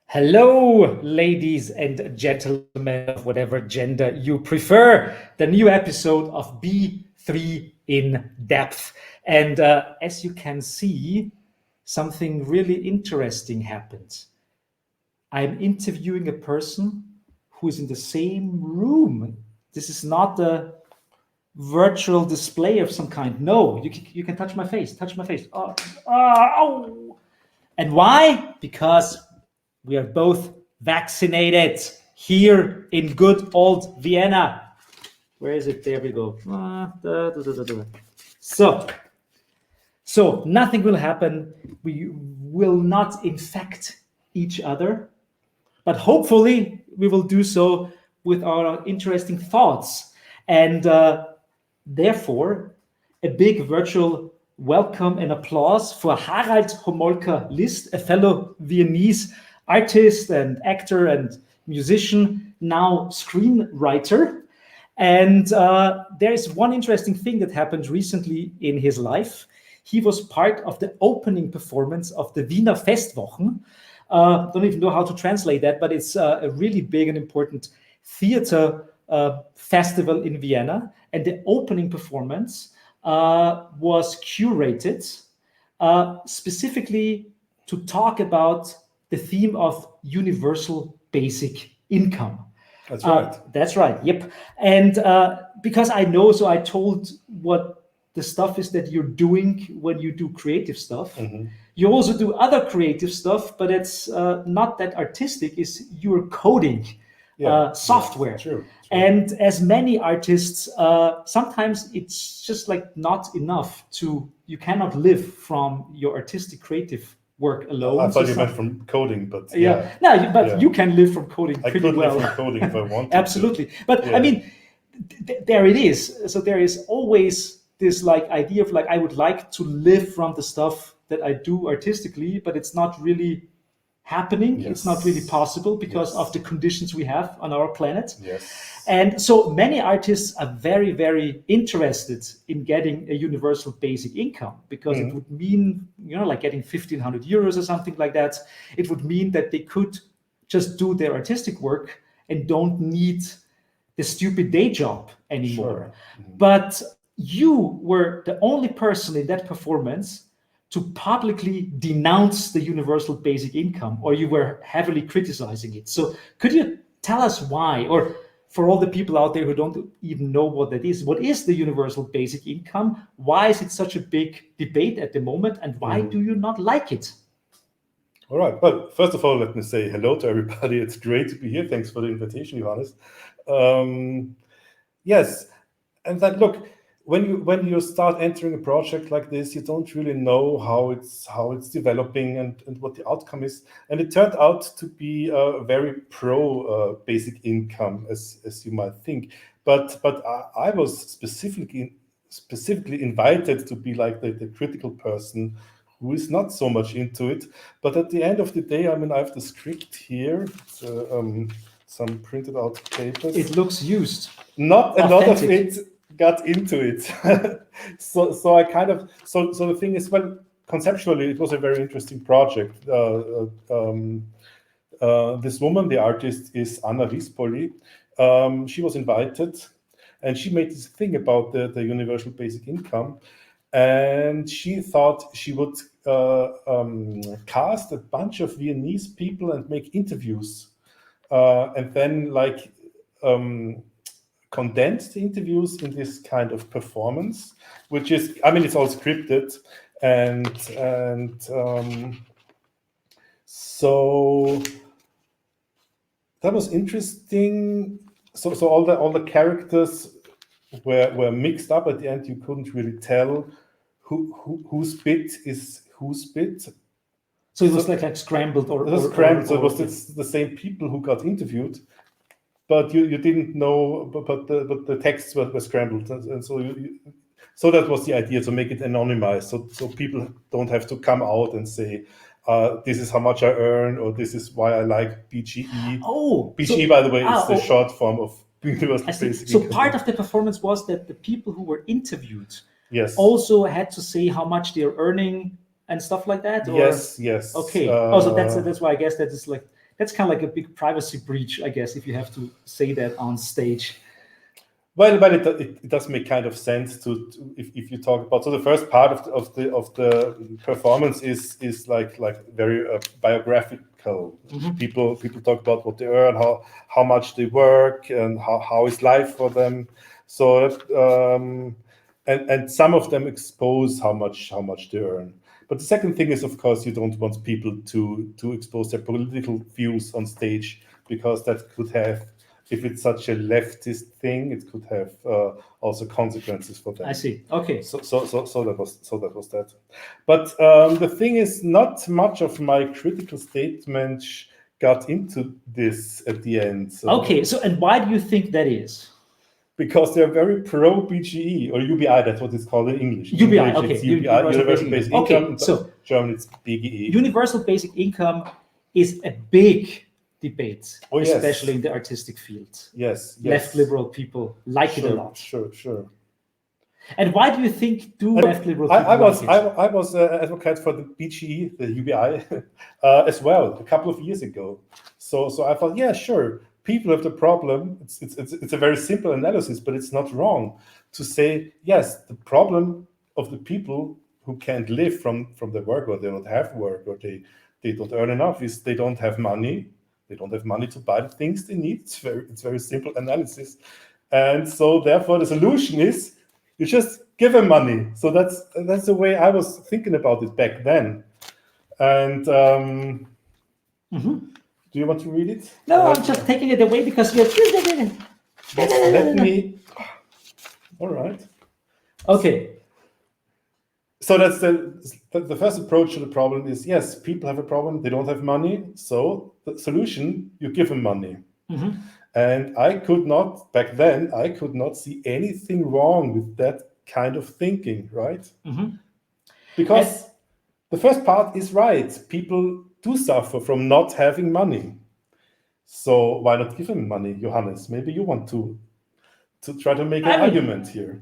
Hello, ladies and gentlemen of whatever gender you prefer. The new episode of B3 in Depth. And as you can see, something really interesting happened. I'm interviewing a person who is in the same room. This is not a virtual display of some kind. No, you can touch my face, touch my face. Oh. And why? Because we are both vaccinated here in good old Vienna. Where is it? There we go. So nothing will happen. We will not infect each other, but hopefully we will do so with our interesting thoughts. And therefore, a big virtual welcome and applause for Harald Homolka-List, a fellow Viennese artist and actor and musician, now screenwriter. And there is one interesting thing that happened recently in his life. He was part of the opening performance of the Wiener Festwochen. Don't even know how to translate that, but it's a really big and important theater festival in Vienna. And the opening performance was curated specifically to talk about the theme of universal basic income. That's right. That's right. Yep. And because I know, so I told what the stuff is that you're doing when you do creative stuff. Mm-hmm. You also do other creative stuff, but it's not that artistic. Is you're coding software. Yeah, true. And as many artists, sometimes it's just like not enough to. You cannot live from your artistic creative work alone. I thought you meant from coding, but you can live from coding pretty well. I could live from coding if I wanted Absolutely. But I mean, there it is. So there is always this like idea of like, I would like to live from the stuff that I do artistically, but it's not really happening. Yes. It's not really possible because of the conditions we have on our planet. Yes. And so many artists are very, very interested in getting a universal basic income because it would mean, like getting 1,500 euros or something like that. It would mean that they could just do their artistic work and don't need the stupid day job anymore. Sure. Mm-hmm. But you were the only person in that performance to publicly denounce the universal basic income, or you were heavily criticizing it. So could you tell us why, or for all the people out there who don't even know what is the universal basic income? Why is it such a big debate at the moment, and why do you not like it? All right. Well, first of all, let me say hello to everybody. It's great to be here. Thanks for the invitation, Johannes. Yes, and then look, when you start entering a project like this, you don't really know how it's developing and what the outcome is. And it turned out to be very pro basic income, as you might think. But I was specifically invited to be like the critical person who is not so much into it. But at the end of the day, I mean, I have the script here. Some printed out papers. It looks used. Not a lot of it got into it. so I kind of so the thing is, well, conceptually it was a very interesting project. This woman, the artist, is Anna Rispoli. She was invited and she made this thing about the universal basic income, and she thought she would cast a bunch of Viennese people and make interviews, and then like condense the interviews in this kind of performance, which is, I mean, it's all scripted, and so that was interesting. So all the characters were mixed up at the end. You couldn't really tell whose bit is whose bit. So it was like scrambled or scrambled. So it was the same people who got interviewed, but you didn't know. But the texts were scrambled, and so that was the idea, to make it anonymized, so people don't have to come out and say, this is how much I earn, or this is why I like BGE. Oh, BGE, by the way, is the short form of universal basic income. So part of the performance was that the people who were interviewed also had to say how much they're earning and stuff like that? Or? Yes. Okay. So that's why I guess that is like that's kind of like a big privacy breach, I guess, if you have to say that on stage. Well, it does make kind of sense to if you talk about, so the first part of the performance is like very biographical. People talk about what they earn, how much they work, and how is life for them. So and some of them expose how much they earn. But the second thing is, of course, you don't want people to expose their political views on stage, because that could have, if it's such a leftist thing, it could have also consequences for them. I see. Okay. So that was that. But the thing is, not much of my critical statement got into this at the end. So, okay. So, and why do you think that is? Because they're very pro BGE or UBI. That's what it's called in English. In UBI. English, Okay. it's UBI, Universal Basic Income. Okay. So German, it's BGE. Universal Basic Income is a big debate, Oh, yes. especially in the artistic field. Yes. Left liberal people like it a lot. Sure. And why do you think left liberal people I was advocate for the BGE, the UBI, as well a couple of years ago. So I thought, yeah, sure. People have the problem. It's a very simple analysis, but it's not wrong to say, yes, the problem of the people who can't live from their work, or they don't have work, or they don't earn enough, is they don't have money. They don't have money to buy the things they need. It's very simple analysis. And so therefore the solution is you just give them money. So that's the way I was thinking about it back then. And do you want to read it? No, I'm just taking it away because you're. Let me. All right. Okay. So that's the first approach to the problem is, yes, people have a problem. They don't have money. So the solution, you give them money. And I could not see anything wrong with that kind of thinking, right? Because the first part is right. People do suffer from not having money. So why not give them money, Johannes? Maybe you want to try to make an argument here.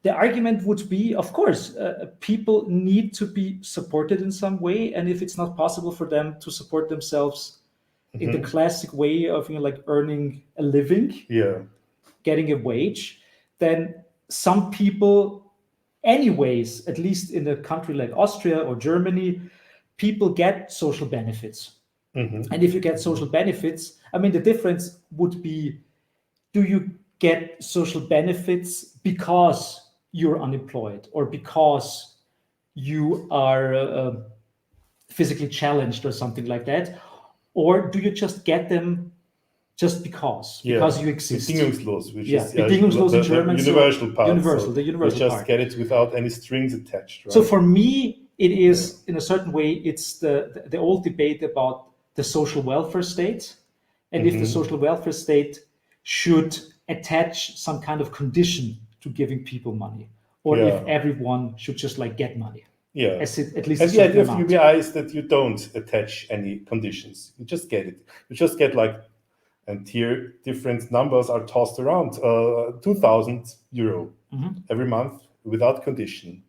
The argument would be, of course, people need to be supported in some way. And if it's not possible for them to support themselves in the classic way of like earning a living, getting a wage, then some people anyways, at least in a country like Austria or Germany, people get social benefits. And if you get social benefits, I mean, the difference would be, do you get social benefits because you're unemployed or because you are physically challenged or something like that? Or do you just get them just because you exist? Bedingungslos, which is Bedingungslos in German, the universal part. The universal you just part. get it without any strings attached. Right? So for me, it is in a certain way, it's the old debate about the social welfare state, and if the social welfare state should attach some kind of condition to giving people money, or if everyone should just like get money. Yeah. At least. And the idea of UBI is that you don't attach any conditions. You just get it. You just get like, and here different numbers are tossed around, 2,000 euro every month without condition.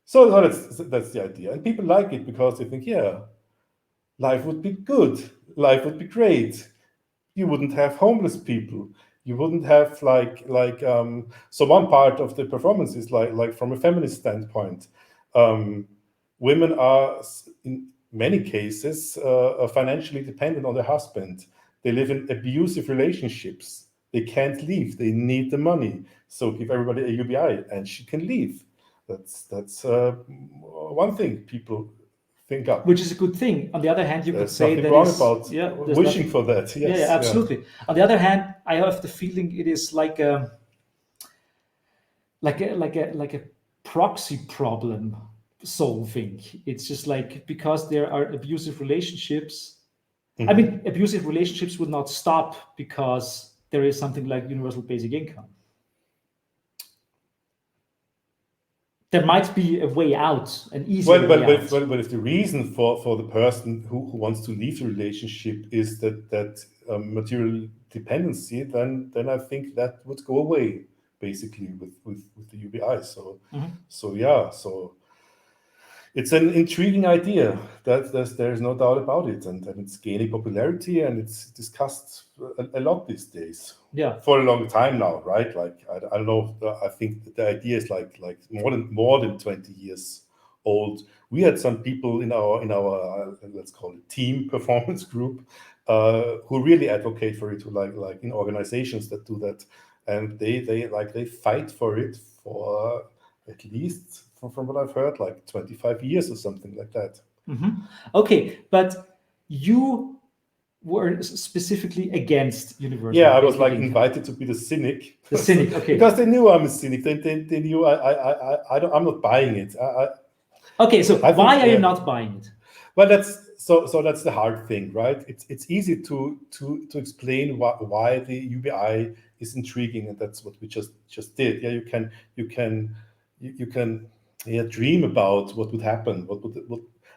So that's the idea. And people like it because they think, life would be good. Life would be great. You wouldn't have homeless people. You wouldn't have so one part of the performance is like from a feminist standpoint, women are in many cases financially dependent on their husband. They live in abusive relationships. They can't leave. They need the money. So give everybody a UBI and she can leave. That's one thing people think up. Which is a good thing. On the other hand, you could say that wrong about wishing for that. Yes. Yeah, absolutely. Yeah. On the other hand, I have the feeling it is like a proxy problem solving. It's just like because there are abusive relationships. I mean, abusive relationships would not stop because there is something like universal basic income. There might be a way out, an easier way out. But if the reason for the person who wants to leave the relationship is that material dependency, then I think that would go away basically with the UBI. So It's an intriguing idea. There's no doubt about it, and it's gaining popularity, and it's discussed a lot these days Yeah. for a long time now, right? Like I don't know. I think that the idea is like more than 20 years old. We had some people in our let's call it team performance group who really advocate for it, who like in organizations that do that, and they fight for it for at least from what I've heard, like 25 years or something like that. Okay, but you were specifically against universal Yeah, I was like basic income. invited to be the cynic. The cynic, okay. Because they knew I'm a cynic. They knew I'm not buying it. Okay, so I think, why are you yeah. not buying it? Well, that's the hard thing, right? It's easy to explain why the UBI is intriguing, and that's what we just did. Yeah, you can dream about what would happen, what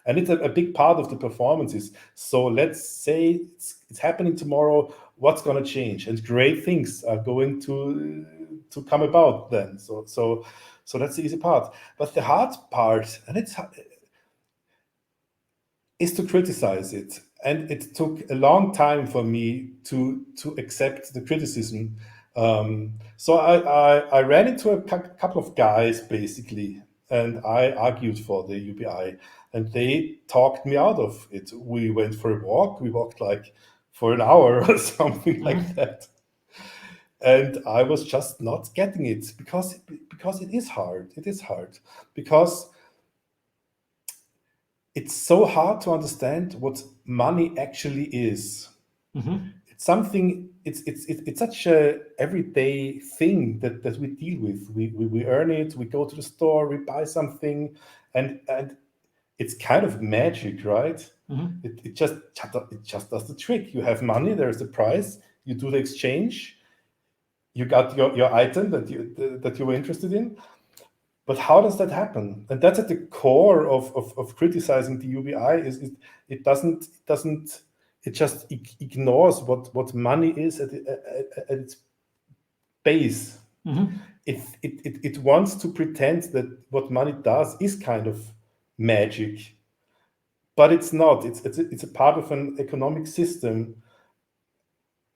and it's a big part of the performances. So let's say it's happening tomorrow. What's going to change? And great things are going to come about then. So that's the easy part. But the hard part, and it's is to criticize it. And it took a long time for me to accept the criticism. So I ran into a couple of guys basically, and I argued for the UBI, and they talked me out of it. We went for a walk. We walked like for an hour or something like that. And I was just not getting it because it is hard. It is hard because it's so hard to understand what money actually is. It's something. It's such a everyday thing that we deal with. We earn it. We go to the store. We buy something, and it's kind of magic, right? It just does the trick. You have money. There's a price. You do the exchange. You got your item that you were interested in. But how does that happen? And that's at the core of criticizing the UBI. It just ignores what money is at its base. It wants to pretend that what money does is kind of magic, but it's not. It's a part of an economic system.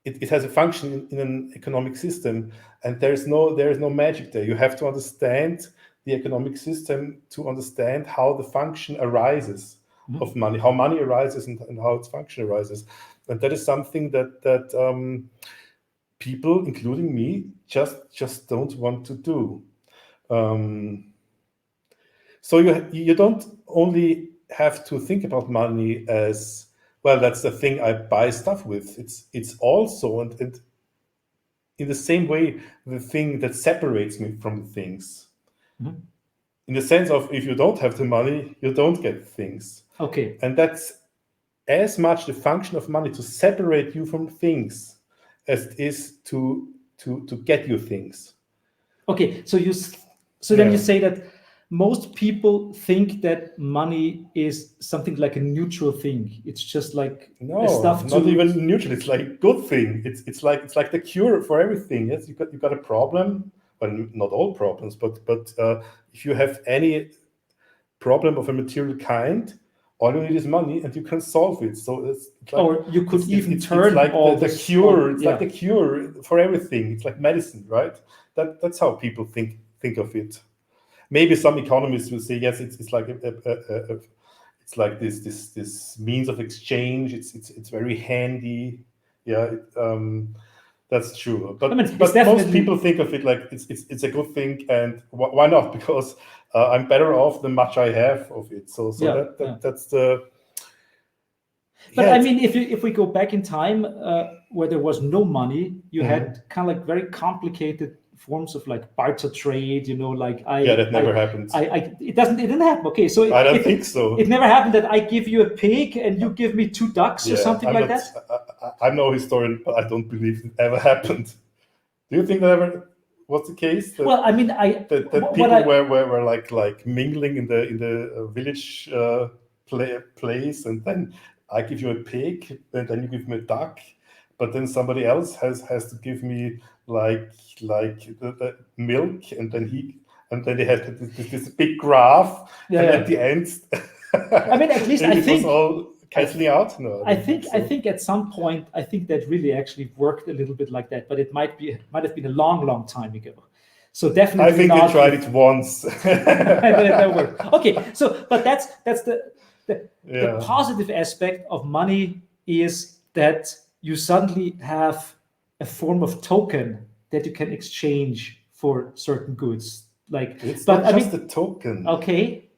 It has a function in an economic system, and there is no magic there. You have to understand the economic system to understand how the function arises of money, how money arises, and how its function arises. And that is something that people, including me, just don't want to do. So you don't only have to think about money as, well, that's the thing I buy stuff with. It's also, and in the same way, the thing that separates me from things. In the sense of, if you don't have the money, you don't get things. Okay. And that's as much the function of money to separate you from things as it is to get you things. Okay, so then you say that most people think that money is something like a neutral thing. It's just like stuff not even neutral. It's like a good thing. It's like the cure for everything. Yes, you got a problem. Well, not all problems, but if you have any problem of a material kind, all you need is money, and you can solve it. So it's like, or you could even turn it's like all the cure. It's like the cure for everything. It's like medicine, right? That's how people think of it. Maybe some economists will say, yes, it's like it's like this means of exchange. It's very handy. Yeah, that's true. But most people think of it like it's a good thing, and why not? Because I'm better off than much I have of it. So that's the. But I mean, if we go back in time, where there was no money, you had kind of like very complicated forms of like barter trade, like that never happened. It didn't happen. Okay, so I don't think so. It never happened that I give you a pig and you give me 2 ducks or something like that. I'm no historian, but I don't believe it ever happened. Do you think that ever was the case? Well, I mean, that people were like mingling in the village place, and then I give you a pig, and then you give me a duck, but then somebody else has to give me like the milk, and then and then they had this big graph, Yeah, and yeah. at the end, I mean, at least I it think was all canceling out. No, I don't think so. I think at some point I think that really actually worked a little bit like that, but it might have been a long time ago. So definitely I think not they tried it once. that worked. Okay, so but that's the Yeah. positive aspect of money is that you suddenly have a form of token that you can exchange for certain goods. Like, It's but not I just mean, a token. okay,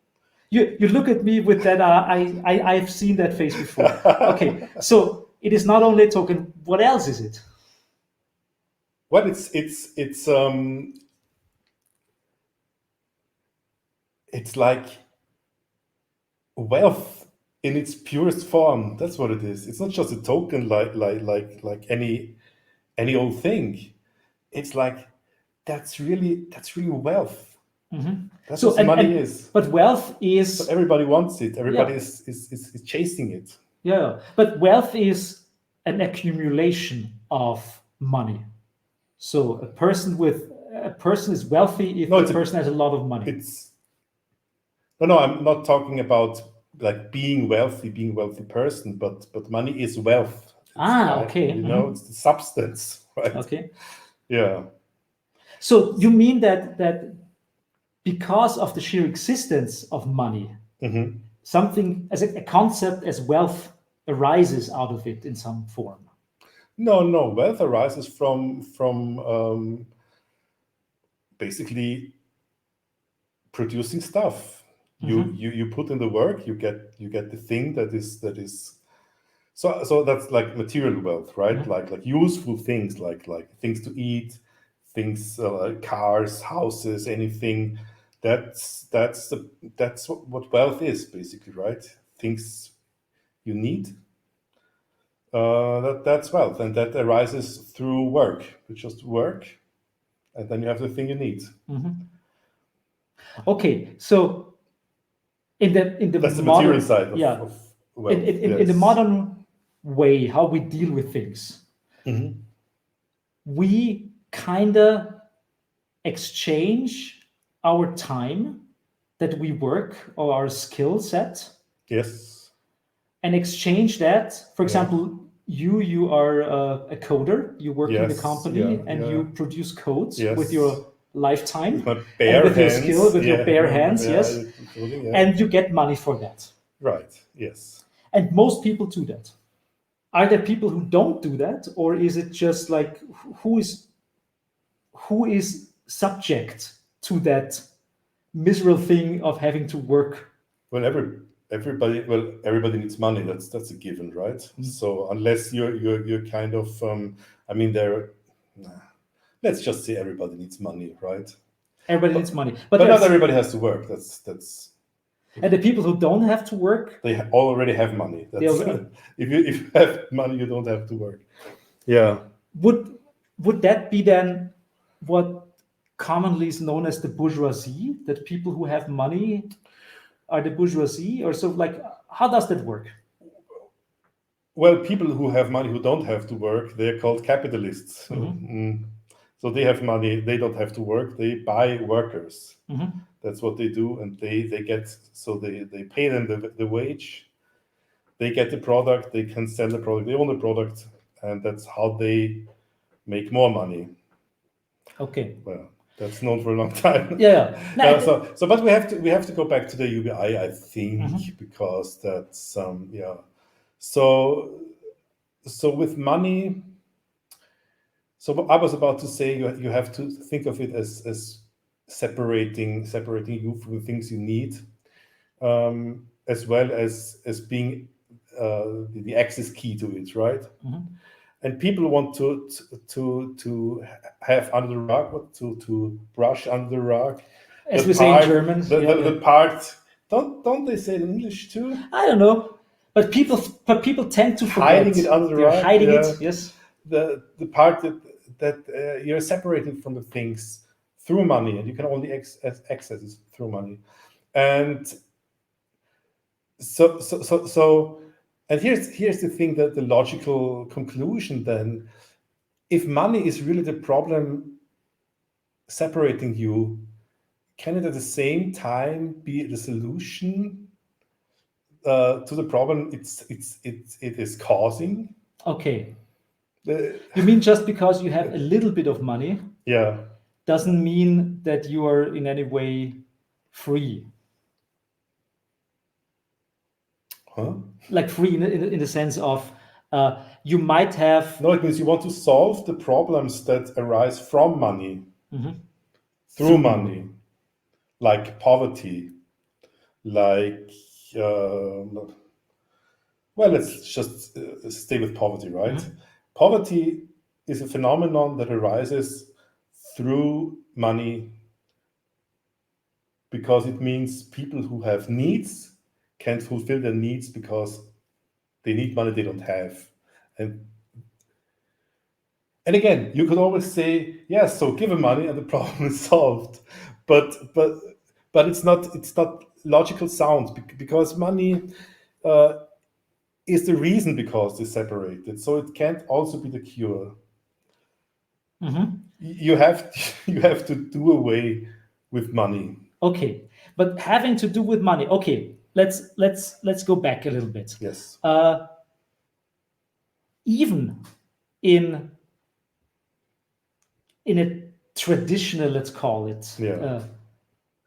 you look at me with that. I've seen that face before. Okay, so it is not only a token. What else is it? Well, it's like wealth in its purest form. That's what it is. It's not just a token like any old thing. It's like that's really wealth. That's So what money is. but wealth is So everybody wants it. Everybody Yeah. is chasing it. Yeah, but wealth is an accumulation of money. So a person is wealthy if No, the person has a lot of money. It's no. I'm not talking about like being wealthy person, but money is wealth. Okay. You know, it's the substance, right? Okay. Yeah. So you mean that because of the sheer existence of money, something as a concept as wealth arises out of it in some form? No. Wealth arises from basically producing stuff. You put in the work, you get the thing that is so that's like material wealth, right? Like useful things, like things to eat, things like cars, houses, anything. That's what wealth is basically, right? Things you need. That's wealth, and that arises through work. You just work, and then you have the thing you need. Okay, so in the That's the modern material side of wealth. in the modern way how we deal with things, we kind of exchange our time that we work or our skill set Yes. and exchange that. For example, you are a coder, you work in the Yes. company and Yeah. you produce codes Yes. with your lifetime With my and bare with your hands. skill, with your Yeah. bare hands, Yeah, yes, including, yeah. and you get money for that. Right. Yes. And most people do that. Are there people who don't do that, or is it just like who is subject to that miserable thing of having to work? Well, everybody needs money. That's a given, right? So unless you're kind of I mean let's just say everybody needs money, right? Everybody needs money, but not everybody has to work. That's and the people who don't have to work, they already have money. That's, if you have money, you don't have to work. Yeah. Would that be then what commonly is known as the bourgeoisie? That people who have money are the bourgeoisie, or so? Like, how does that work? Well, people who have money who don't have to work, they're called capitalists. So they have money, they don't have to work, they buy workers. That's what they do, and they get, so they pay them the wage, they get the product, they can sell the product, they own the product, and that's how they make more money. Okay. Well, that's known for a long time. Yeah. But we have to go back to the UBI, I think, because that's yeah. So with money, so I was about to say you have to think of it as separating you from the things you need, as well as being the access key to it, right? And people want to have under the rug, to brush under the rug. As we say in German, the part. Don't they say it in English too? I don't know, but people tend to forget. Hiding it under the They're rug. hiding it. Yes. The part that you're separated from the things through money, and you can only access it through money, and so. And here's the thing, that the logical conclusion then, if money is really the problem separating you, can it at the same time be the solution to the problem it is causing? Okay. Uh, You mean just because you have a little bit of money yeah. doesn't mean that you are in any way free? Huh? Like free in the sense of you might have. No, it means you want to solve the problems that arise from money Mhm. through money, like poverty, like well, let's just stay with poverty, right? Mhm. Poverty is a phenomenon that arises through money because it means people who have needs can't fulfill their needs because they need money they don't have. And again, you could always say, yes, so give them money and the problem is solved. But it's not logical sound because money is the reason because they're separated. So it can't also be the cure. Mhm. You have you have to do away with money. Okay, but having to do with money. Okay, let's go back a little bit. Yes. Even in a traditional, let's call it, Yeah.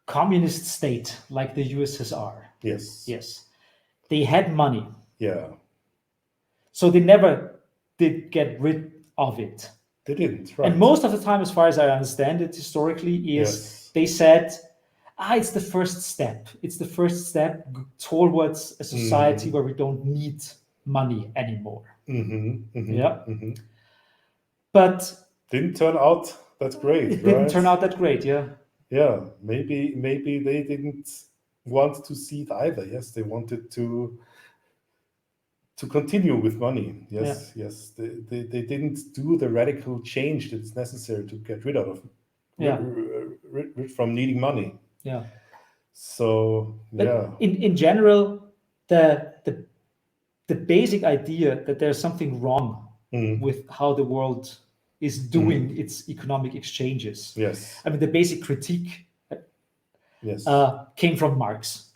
communist state like the USSR, Yes. yes, they had money, Yeah. so they never did get rid of it. They didn't. And Right. most of the time, as far as I understand it historically, is Yes. they said, it's the first step. It's the first step towards a society where we don't need money anymore. Yeah. But Didn't turn out that great, it didn't right? turn out that great. Yeah. Yeah, maybe they didn't want to see it either. Yes, they wanted to continue with money. Yes, yes. They didn't do the radical change that's necessary to get rid of Yeah. rid from needing money. Yeah. So But yeah. in general, the basic idea that there's something wrong with how the world is doing its economic exchanges. Yes. I mean, the basic critique Yes. came from Marx.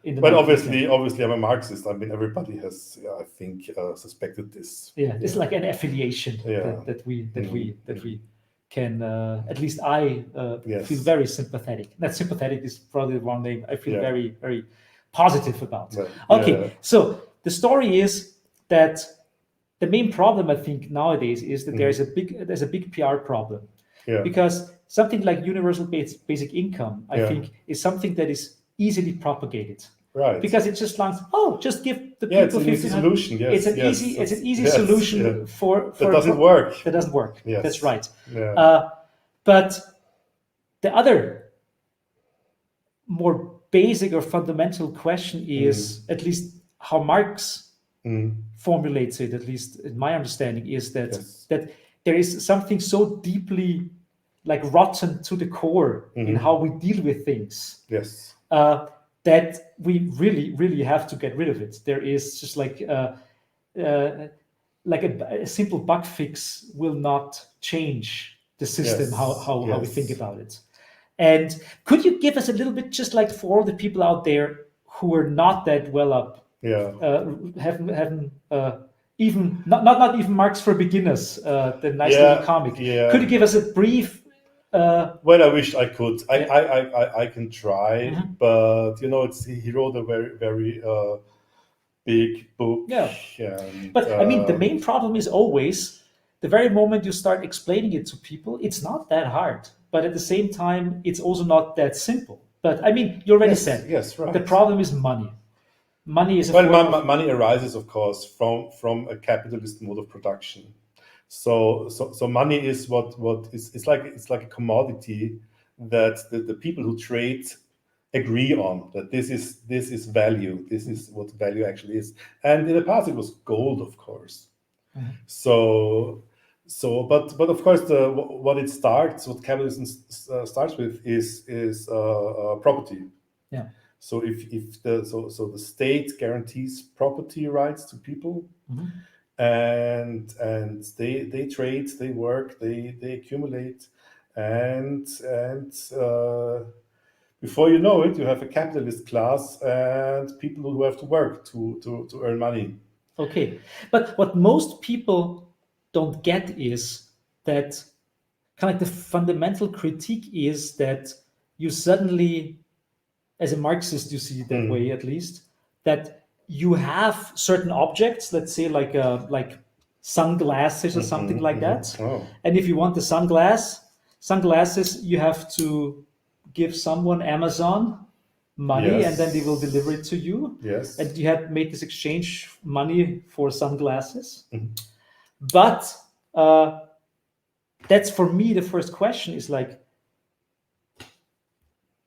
In the But 19th century. obviously, I'm a Marxist. I mean, everybody has, I think, suspected this. Yeah, it's like an affiliation Yeah. that we can. At least I Yes. feel very sympathetic. That sympathetic is probably the wrong name. I feel Yeah. very very positive about. Well, Okay, yeah. so the story is that the main problem I think nowadays is that there's a big PR problem. Yeah. Because something like universal basic income, I think, is something that is easily propagated. Right. Because it just lands, just give the Yeah, people it's an easy 1500. solution. Yes. It's an easy yes, solution yeah. for That doesn't work. That doesn't work. Yes. That's right. Yeah. But the other more basic or fundamental question is, at least how Marx formulates it, at least in my understanding, is that Yes. that there is something so deeply like rotten to the core in how we deal with things. Yes. That we really, really have to get rid of it. There is just like a simple bug fix will not change the system. Yes, How we yes. think about it. And could you give us a little bit, just like for all the people out there who are not that well up, Yeah. haven't even not even Marx for Beginners, the nice Yeah, little comic. yeah. Could you give us a brief? Well, I wish I could. I can try, but he wrote a very very big book. Yeah. And, But I mean, the main problem is always the very moment you start explaining it to people, it's not that hard. But at the same time, it's also not that simple. But I mean, you already said yes, right. the problem is money. Money is a Well, form of, money arises, of course, from a capitalist mode of production. So money is what is it's like a commodity that the people who trade agree on, that this is value. This is what value actually is. And in the past, it was gold, of course. So but of course, what capitalism starts with is property. yeah. So if the state guarantees property rights to people, and they trade, they work, they accumulate, and before you know it, you have a capitalist class and people who have to work to earn money. Okay, but what most people don't get is that kind of like the fundamental critique is that you suddenly, as a Marxist, you see it that way at least, that you have certain objects, let's say like sunglasses or something like that, Oh, and if you want the sunglasses, you have to give someone Amazon money, and then they will deliver it to you. yes. And you had made this exchange money for sunglasses. But that's for me the first question is like,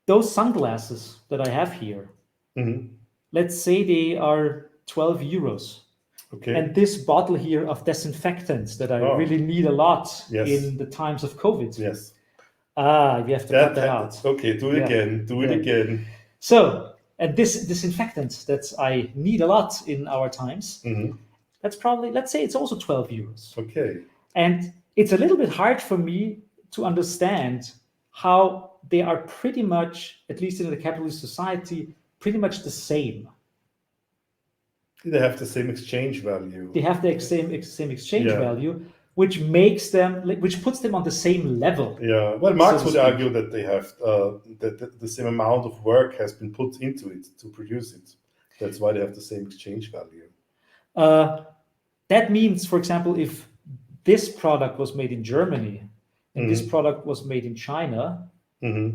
those sunglasses that I have here, let's say they are 12 euros. Okay. And this bottle here of disinfectants that I Oh. really need a lot Yes. in the times of COVID. Yes. You have to cut that out. Okay, do it Yeah. again. Do it Yeah. again. So, and this disinfectant that I need a lot in our times, that's probably, let's say it's also 12 euros. Okay. And it's a little bit hard for me to understand how they are pretty much, at least in the capitalist society, pretty much the same. They have the same exchange value. They have the same exchange Yeah. value, which makes them, which puts them on the same level. Yeah. Well, Marx so to would speak. argue that they have that the same amount of work has been put into it to produce it. That's why they have the same exchange value. That means, for example, if this product was made in Germany and this product was made in China,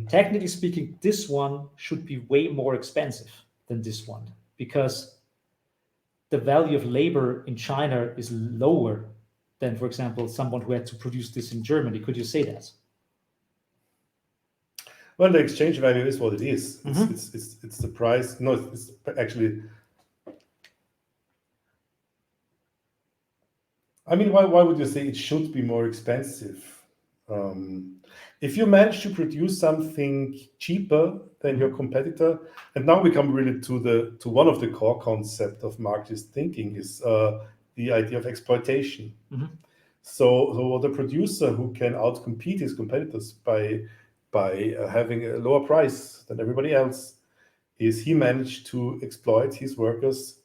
technically speaking, this one should be way more expensive than this one because the value of labor in China is lower than, for example, someone who had to produce this in Germany. Could you say that? Well, the exchange value is what it is. It's the price. No, it's actually. I mean, why would you say it should be more expensive? If you manage to produce something cheaper than your competitor, and now we come really to one of the core concepts of Marxist thinking is the idea of exploitation. So the producer who can outcompete his competitors by having a lower price than everybody else is he managed to exploit his workers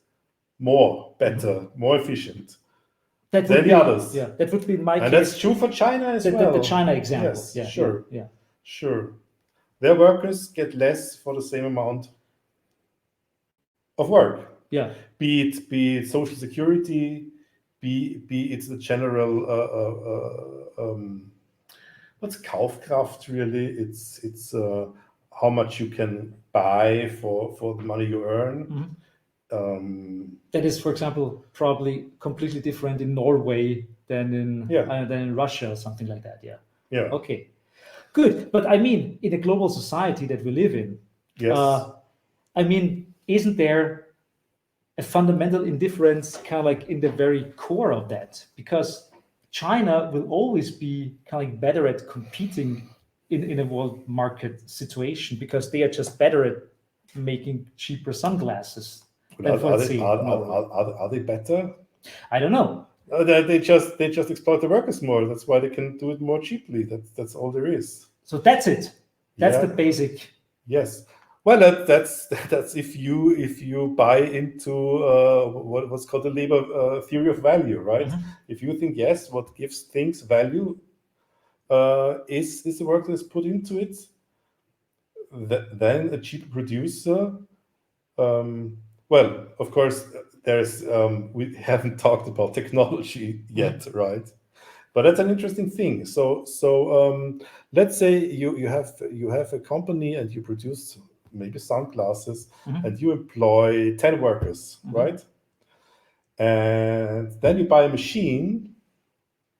more, better, more efficient. That than would the be, others. Yeah, that would be in my And case. that's true for China as well. The China example. Yes, Yeah, sure. Yeah. Sure. Their workers get less for the same amount of work. Yeah. Be it social security, be it's the general what's Kaufkraft really? It's how much you can buy for the money you earn. That is, for example, probably completely different in Norway than in Russia or something like that. Yeah. Yeah. Okay. Good. But I mean, in a global society that we live in, Yes. I mean, isn't there a fundamental indifference kind of like in the very core of that? Because China will always be kind of like better at competing in a world market situation because they are just better at making cheaper sunglasses. Are they better? I don't know. They just exploit the workers more. That's why they can do it more cheaply. That's all there is. So that's it. That's the basic. Yes. Well, that's if you buy into what's called the labor theory of value, right? If you think yes, what gives things value is the work that's put into it, then a cheap producer. Well, of course, there's we haven't talked about technology yet, right? But that's an interesting thing. So let's say you have a company and you produce maybe sunglasses and you employ 10 workers, right? And then you buy a machine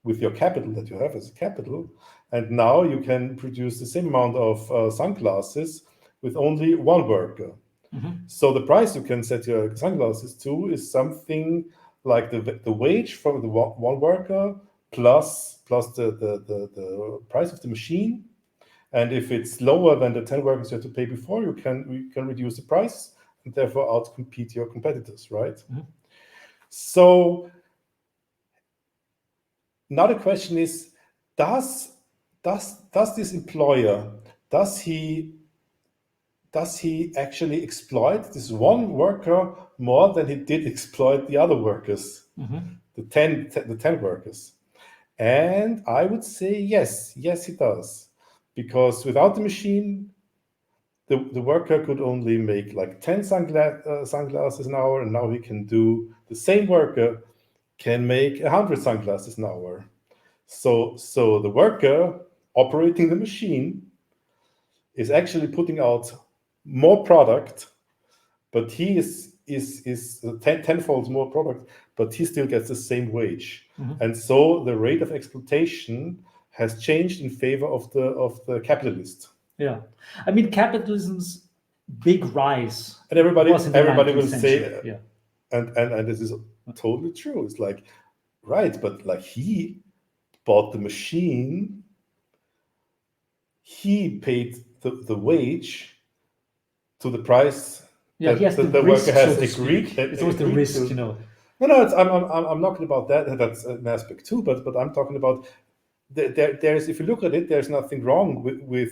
with your capital that you have as a capital, and now you can produce the same amount of sunglasses with only one worker. So the price you can set your sunglasses to is something like the wage from the one worker plus the price of the machine. And if it's lower than the 10 workers you had to pay before, you can reduce the price and therefore outcompete your competitors, right? So now the question is, does this employer, does he does he actually exploit this one worker more than he did exploit the other workers, the 10 workers? And I would say yes, he does. Because without the machine, the worker could only make like 10 sunglasses an hour, and now he can do, the same worker can make 100 sunglasses an hour. So the worker operating the machine is actually putting out more product, but he is tenfold more product, but he still gets the same wage. And so the rate of exploitation has changed in favor of the capitalist. Yeah, I mean, capitalism's big rise. And everybody was in the will 19th say, century. Yeah. and this is totally true. It's like, right, but like he bought the machine, he paid the wage to the price Yeah, that he has the the risk, worker has so to agreed. speak. It's always the risk, you know. No, I'm not talking about that. That's an aspect too. But I'm talking about there's, if you look at it, there's nothing wrong with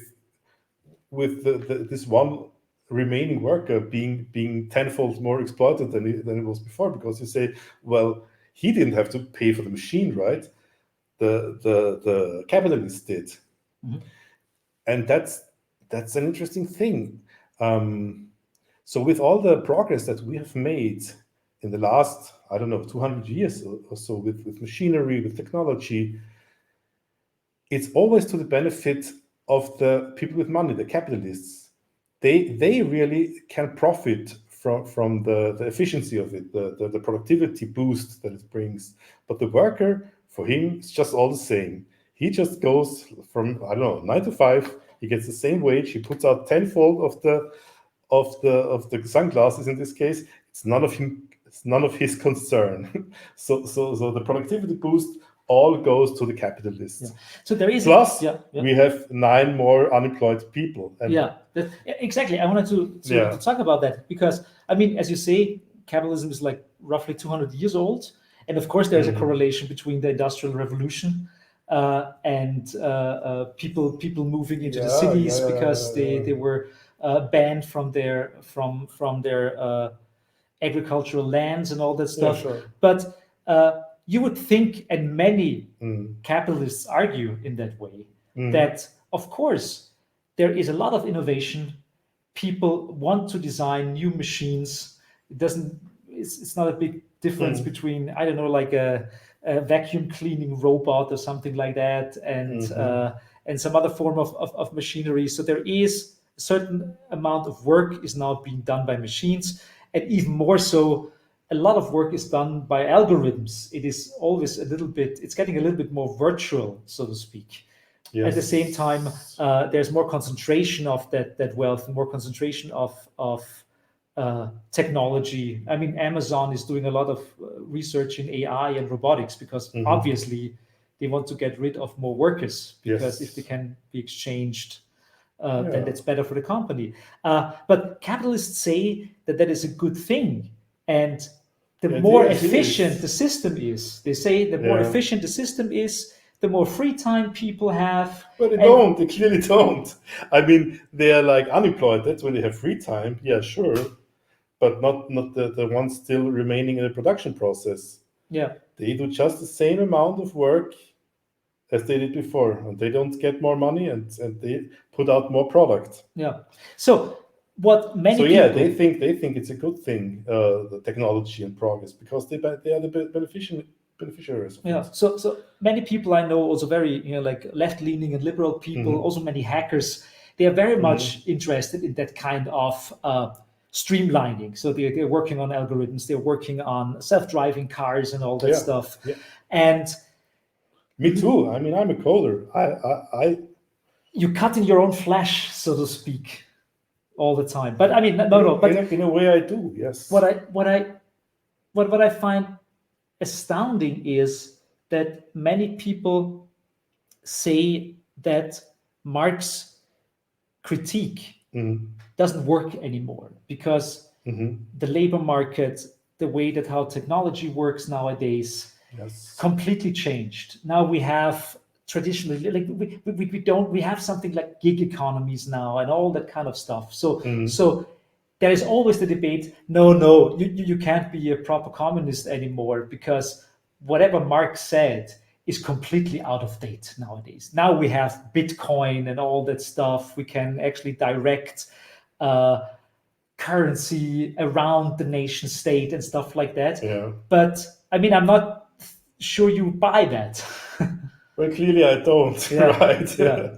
this one remaining worker being tenfold more exploited than it was before, because you say, well, he didn't have to pay for the machine, right? The capitalist did. And that's an interesting thing. So with all the progress that we have made in the last, I don't know, 200 years or so with machinery, with technology, it's always to the benefit of the people with money, the capitalists. They really can profit from the efficiency of it, the productivity boost that it brings. But the worker, for him, it's just all the same. He just goes from, I don't know, 9 to 5. He gets the same wage. He puts out tenfold of the sunglasses. In this case, it's none of his concern. So the productivity boost all goes to the capitalists. Yeah. So there is plus we have 9 more unemployed people. And exactly. I wanted to talk about that, because I mean, as you say, capitalism is like roughly 200 years old, and of course there's a correlation between the Industrial Revolution and people moving into the cities because they were banned from their agricultural lands and all that stuff. Sure. But you would think, and many capitalists argue in that way, that of course there is a lot of innovation. People want to design new machines. It's not a big difference between, I don't know, like a vacuum cleaning robot or something like that, and some other form of machinery. So there is a certain amount of work is now being done by machines, and even more so, a lot of work is done by algorithms. It is always it's getting a little bit more virtual, so to speak. Yes. At the same time, there's more concentration of that wealth, more concentration of technology. I mean, Amazon is doing a lot of research in AI and robotics because obviously they want to get rid of more workers, because if they can be exchanged, then that's better for the company. But capitalists say that is a good thing. And the more efficient the system is, they say the more efficient the system is, the more free time people have. But they clearly don't. I mean, they are like unemployed. That's when they have free time. Yeah, sure. But not the ones still remaining in the production process. Yeah. They do just the same amount of work as they did before, and they don't get more money, and they put out more product. Yeah. So what many people... they think it's a good thing, the technology and progress, because they are the beneficiaries of it. So many people I know, also very like left-leaning and liberal people, also many hackers, they are very much interested in that kind of streamlining. So they're working on algorithms, they're working on self-driving cars and all that stuff. Yeah. And me too. I mean, I'm a coder. I you cut in your own flesh, so to speak, all the time. But I mean, no. But in a way, I do. Yes. What I find astounding is that many people say that Marx's critique doesn't work anymore, because the labor market, the way that how technology works nowadays, completely changed. Now we have traditionally, like we have something like gig economies now and all that kind of stuff. So there is always the debate, no, you can't be a proper communist anymore because whatever Marx said is completely out of date nowadays. Now we have Bitcoin and all that stuff. We can actually direct currency around the nation state and stuff like that. Yeah. But I mean, I'm not sure you buy that. Well, clearly I don't, Yeah, right? yeah.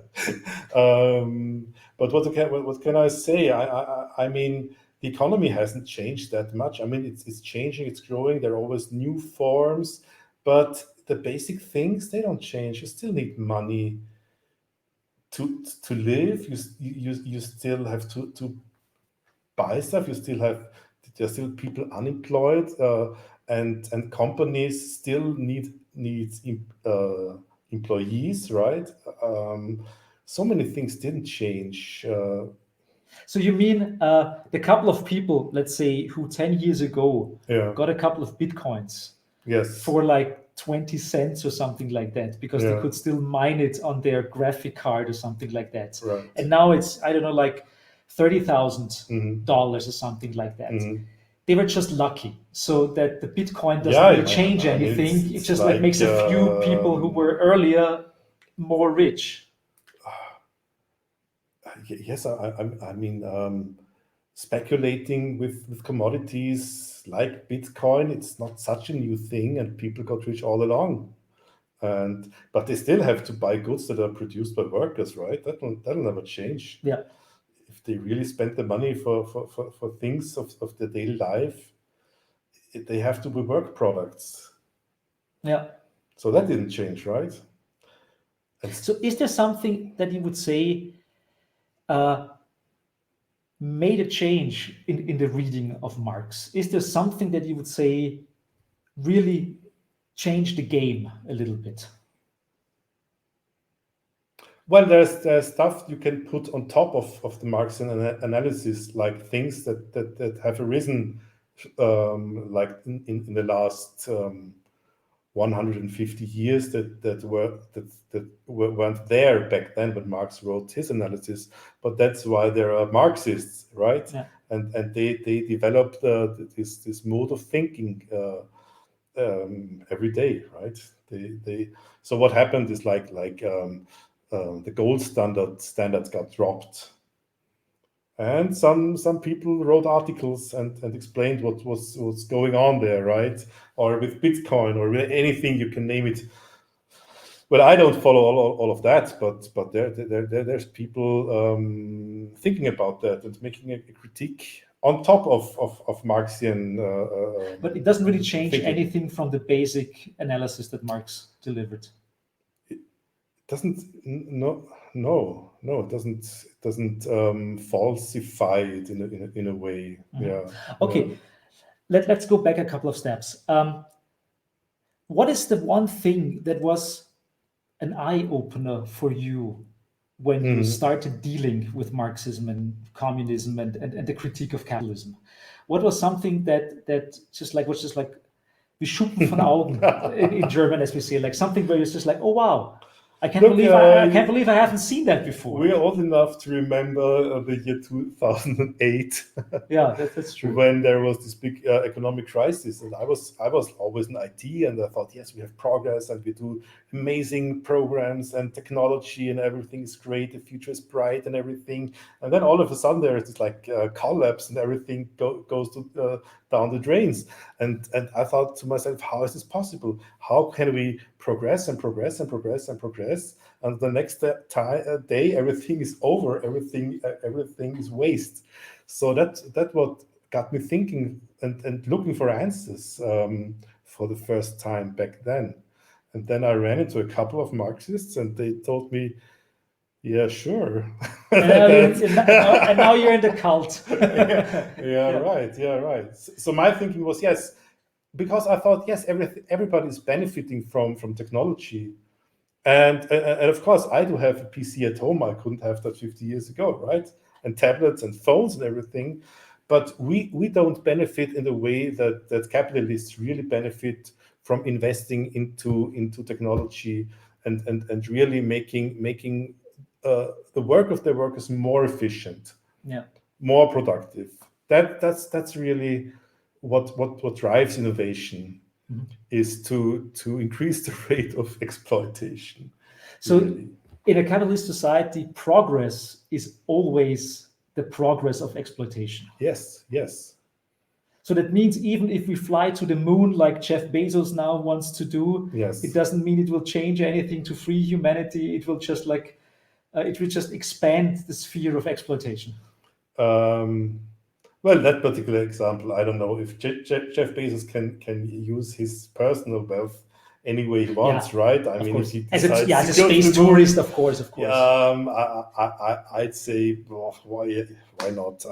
But what can I say? I mean, the economy hasn't changed that much. I mean, it's changing, it's growing. There are always new forms, but the basic things, they don't change. You still need money to live. You still have to buy stuff. There's still people unemployed, and companies still needs employees, right? So many things didn't change. So you mean the couple of people, let's say, who 10 years ago Yeah. got a couple of Bitcoins Yes. for like 20 cents or something like that, because they Yeah. could still mine it on their graphic card or something like that. Right. And now it's, I don't know, like $30,000 or something like that. They were just lucky, so that the Bitcoin doesn't Yeah, really yeah. change I mean, anything. it's It just like makes a few people who were earlier more rich. Yes, I mean, speculating with commodities like Bitcoin, it's not such a new thing, and people got rich all along. But they still have to buy goods that are produced by workers, right? That'll never change. Yeah. If they really spend the money for things of their daily life, they have to be work products. Yeah. So that didn't change, right? So is there something that you would say made a change in the reading of Marx? Is there something that you would say really changed the game a little bit? Well, there's stuff you can put on top of the Marxian analysis, like things that have arisen, like in the last 150 years that weren't there back then when Marx wrote his analysis. But that's why there are Marxists, right? Yeah. And they developed this mode of thinking every day, right? So what happened is like the gold standards got dropped, and some people wrote articles and explained what was going on there, right? Or with Bitcoin or with anything, you can name it. Well, I don't follow all of that, but there's people thinking about that and making a critique on top of Marxian. But it doesn't really change thinking. anything from the basic analysis that Marx delivered. Doesn't no it doesn't falsify it in a way. Yeah. Okay. Yeah. Let's go back a couple of steps. What is the one thing that was an eye-opener for you when you started dealing with Marxism and communism and the critique of capitalism? What was something that was just like wie Schuppen von Augen in German, as we say, like something where it's just like, oh wow, I can't believe I haven't seen that before. We're old enough to remember the year 2008. Yeah, that's true. When there was this big economic crisis, and I was always in IT, and I thought, yes, we have progress and we do amazing programs and technology and everything is great, the future is bright and everything. And then all of a sudden there is this like collapse and everything goes down the drains. And I thought to myself, how is this possible? How can we progress and progress and progress and progress, and the next day everything is over, everything is waste? So that what got me thinking and looking for answers for the first time back then. And then I ran into a couple of Marxists, and they told me, yeah, sure. And now you're in the cult. Yeah, right. So my thinking was, yes, because I thought, yes, everybody is benefiting from technology. And of course, I do have a PC at home. I couldn't have that 50 years ago, right? And tablets and phones and everything. But we don't benefit in the way that capitalists really benefit from investing into technology and really making the work of their workers more efficient, more productive. That's really what drives innovation, is to increase the rate of exploitation. So really. In a capitalist society, progress is always the progress of exploitation. Yes. So that means even if we fly to the moon like Jeff Bezos now wants to do, Yes. it doesn't mean it will change anything to free humanity. It will just expand the sphere of exploitation. Well, that particular example, I don't know if Jeff Bezos can use his personal wealth any way he wants, right? I mean, if he decides as a space tourist, of course. I'd say, well, why not?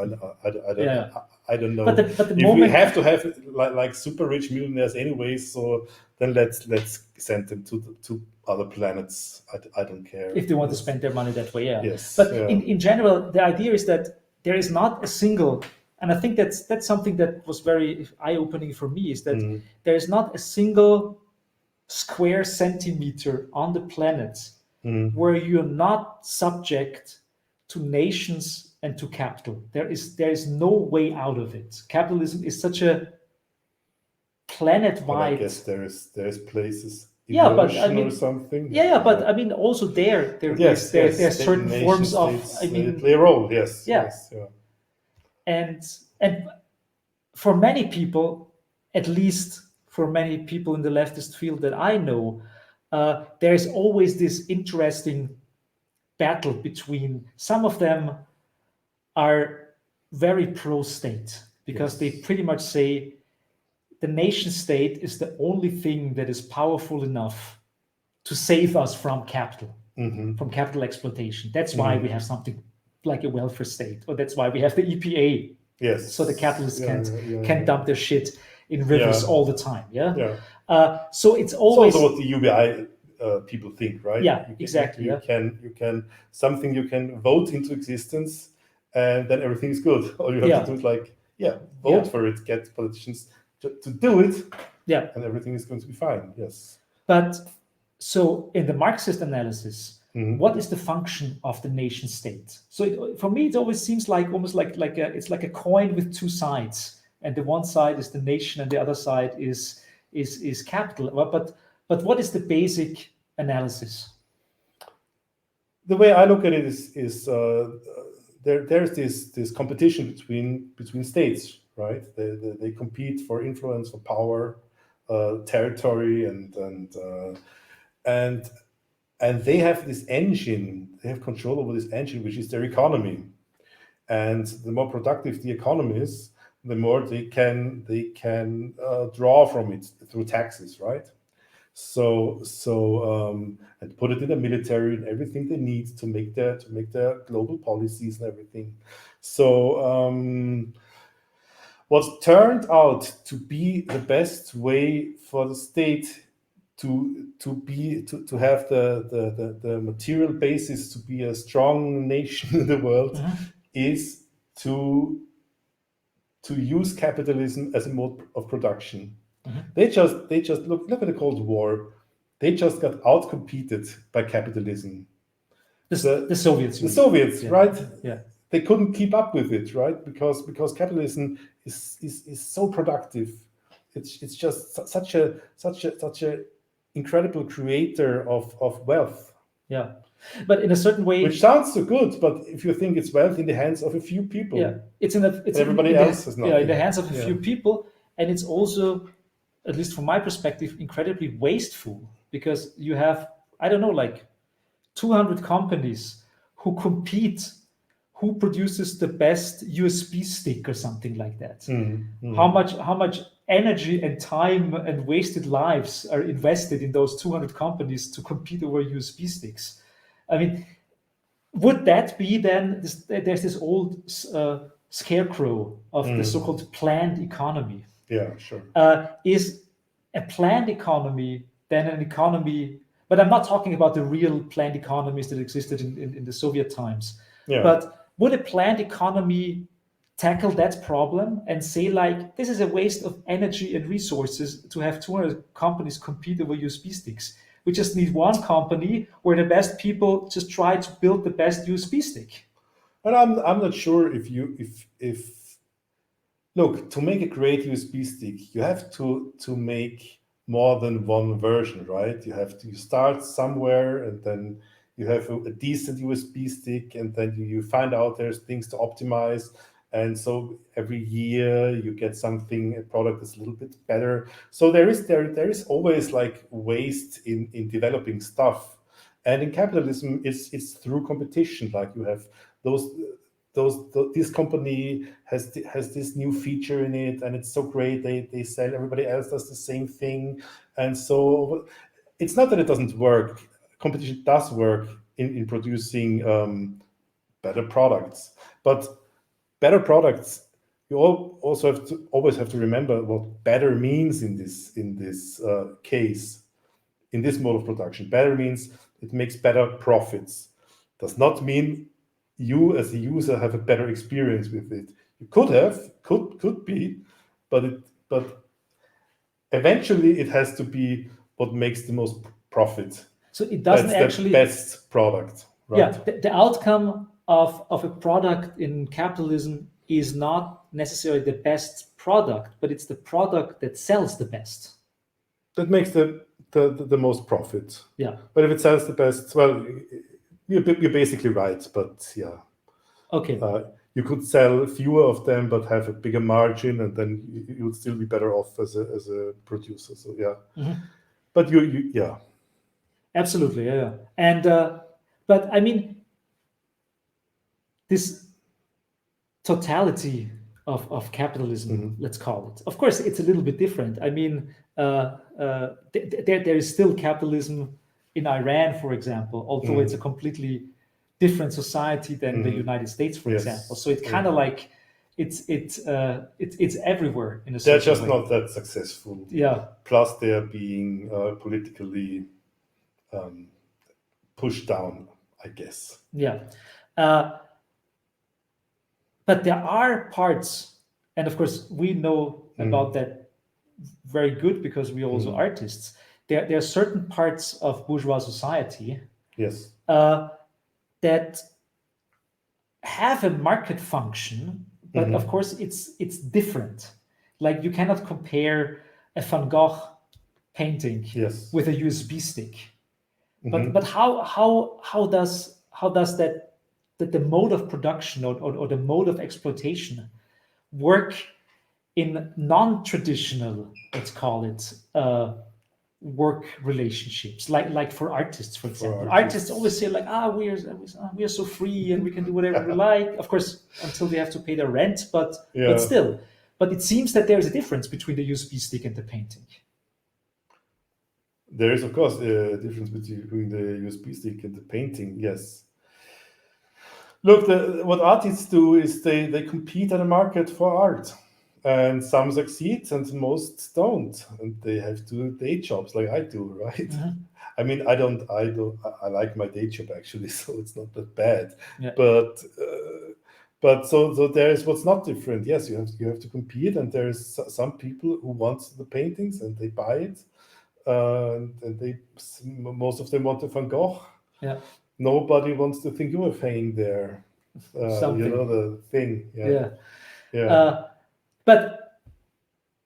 I don't know. But the if moment we have to have like super rich millionaires anyway, so then let's send them to other planets. I don't care if they want to spend their money that way. Yes. But in general, the idea is that there is not a single, and I think that's something that was very eye-opening for me, is that there is not a single square centimeter on the planet where you're not subject to nations and to capital. There is no way out of it. Capitalism is such a planet-wide. I guess there's places. But I mean, or something. But I mean, also there are certain forms of. I mean, they play a role. Yes. And for many people, at least for many people in the leftist field that I know, there is always this interesting battle between. Some of them are very pro-state because they pretty much say the nation state is the only thing that is powerful enough to save us from capital, from capital exploitation. That's why we have something like a welfare state, or that's why we have the EPA. Yes. So the capitalists can't dump their shit in rivers all the time. So it's always also what the UBI people think, right? Exactly. You can something you can vote into existence, and then everything is good. All you have to do is vote for it, get politicians to do it, and everything is going to be fine. Yes. But so in the Marxist analysis, what is the function of the nation state? So for me, it always seems almost like it's like a coin with two sides, and the one side is the nation, and the other side is capital. But what is the basic analysis? The way I look at it is there's this competition between states, right? They compete for influence, for power, territory, and they have this engine. They have control over this engine, which is their economy. And the more productive the economy is, the more they can draw from it through taxes, right? So and put it in the military and everything they need to make their global policies and everything. So what turned out to be the best way for the state to have the material basis to be a strong nation in the world is to use capitalism as a mode of production. They just look at the Cold War. They just got outcompeted by capitalism. The Soviets. The Soviets, right? Yeah. They couldn't keep up with it, right? Because capitalism is so productive. It's just such a incredible creator of wealth. Yeah. But in a certain way, which sounds so good, but if you think it's wealth in the hands of a few people, it's everybody else is not. In the hands of a few people, and it's also, at least from my perspective, incredibly wasteful, because you have 200 companies who compete, who produces the best USB stick or something like that. How much energy and time and wasted lives are invested in those 200 companies to compete over USB sticks? I mean, would that be then, there's this old scarecrow of the so-called planned economy. Yeah, sure. Is a planned economy then an economy, but I'm not talking about the real planned economies that existed in the Soviet times. Yeah. But would a planned economy tackle that problem and say, this is a waste of energy and resources to have 200 companies compete over USB sticks? We just need one company where the best people just try to build the best USB stick. And I'm not sure if look, to make a great USB stick, you have to make more than one version, right? You start somewhere, and then you have a decent USB stick, and then you find out there's things to optimize. And so every year you get something, a product that's a little bit better. So there is always like waste in developing stuff. And in capitalism, it's through competition. Like you have those this company has this new feature in it, and it's so great. They sell, everybody else does the same thing, and so it's not that it doesn't work. Competition does work in producing better products, but better products, you also always have to remember what better means in this case, in this mode of production. Better means it makes better profits. Does not mean you as a user have a better experience with it. You could be, but eventually it has to be what makes the most profit. So it doesn't That's actually the best product, right? Yeah, the outcome of a product in capitalism is not necessarily the best product, but it's the product that sells the best. That makes the most profit. Yeah. But if it sells the best, well, you're basically right. But yeah, Okay. you could sell fewer of them, but have a bigger margin, and then you would still be better off as a producer. So yeah. But you yeah. Absolutely, yeah. And but I mean, this totality of capitalism, let's call it. Of course, it's a little bit different. I mean, there is still capitalism in Iran, for example, although it's a completely different society than the United States, for example. So it's kind of like it's everywhere in a certain way. They're just not that successful. Yeah. Plus, they are being politically pushed down, I guess. Yeah. But there are parts, and of course we know about that very good because we're also artists. There are certain parts of bourgeois society Yes. that have a market function, but of course it's different. Like you cannot compare a Van Gogh painting with a USB stick. But how does that the mode of production or the mode of exploitation work in non-traditional, let's call it, work relationships, like for artists, for example. Artists always say like, we are so free and we can do whatever we like. Of course, until they have to pay their rent, but still. But it seems that there is a difference between the USB stick and the painting. There is, of course, a difference between the USB stick and the painting, yes. Look, what artists do is they compete on the market for art. And some succeed and most don't. And they have to do day jobs like I do, right? I mean, I like my day job actually, so it's not that bad. Yeah. But so there's what's not different. Yes, you have to compete, and there's some people who want the paintings and they buy it. And most of them want a Van Gogh. Yeah. Nobody wants the thing you were hanging there. You know, the thing. Yeah. But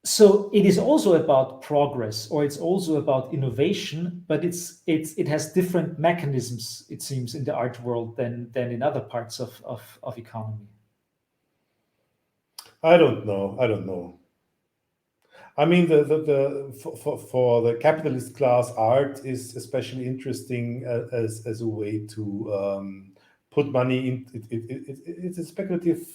so it is also about progress, or it's also about innovation, but it has different mechanisms, it seems, in the art world than in other parts of economy. I don't know. I mean, for the capitalist class, art is especially interesting as a way to put money in. It's a speculative